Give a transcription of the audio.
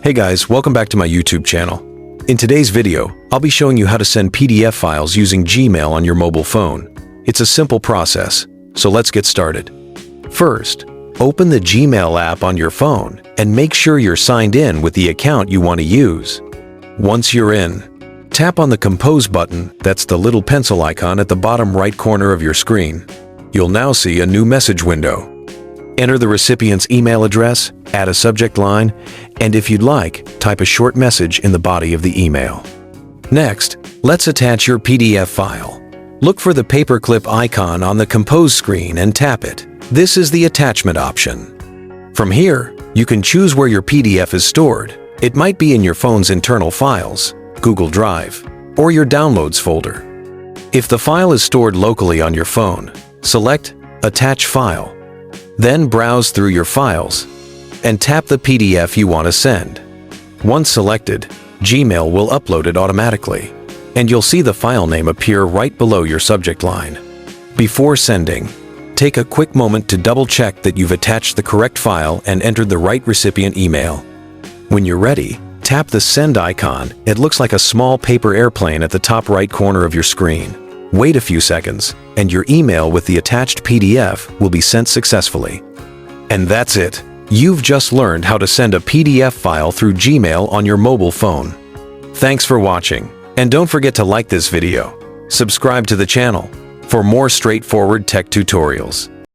Hey guys, welcome back to my YouTube channel. In today's video, I'll be showing you how to send PDF files using Gmail on your mobile phone. It's a simple process, so let's get started. First, open the Gmail app on your phone and make sure you're signed in with the account you want to use. Once you're in, tap on the Compose button, that's the little pencil icon at the bottom right corner of your screen. You'll now see a new message window. Enter the recipient's email address, add a subject line, and if you'd like, type a short message in the body of the email. Next, let's attach your PDF file. Look for the paperclip icon on the Compose screen and tap it. This is the attachment option. From here, you can choose where your PDF is stored. It might be in your phone's internal files, Google Drive, or your Downloads folder. If the file is stored locally on your phone, select Attach File. Then browse through your files and tap the PDF you want to send. Once selected, Gmail will upload it automatically, and you'll see the file name appear right below your subject line. Before sending, take a quick moment to double-check that you've attached the correct file and entered the right recipient email. When you're ready, tap the Send icon. It looks like a small paper airplane at the top right corner of your screen. Wait a few seconds, and your email with the attached PDF will be sent successfully. And that's it. You've just learned how to send a PDF file through Gmail on your mobile phone. Thanks for watching, and don't forget to like this video. Subscribe to the channel for more straightforward tech tutorials.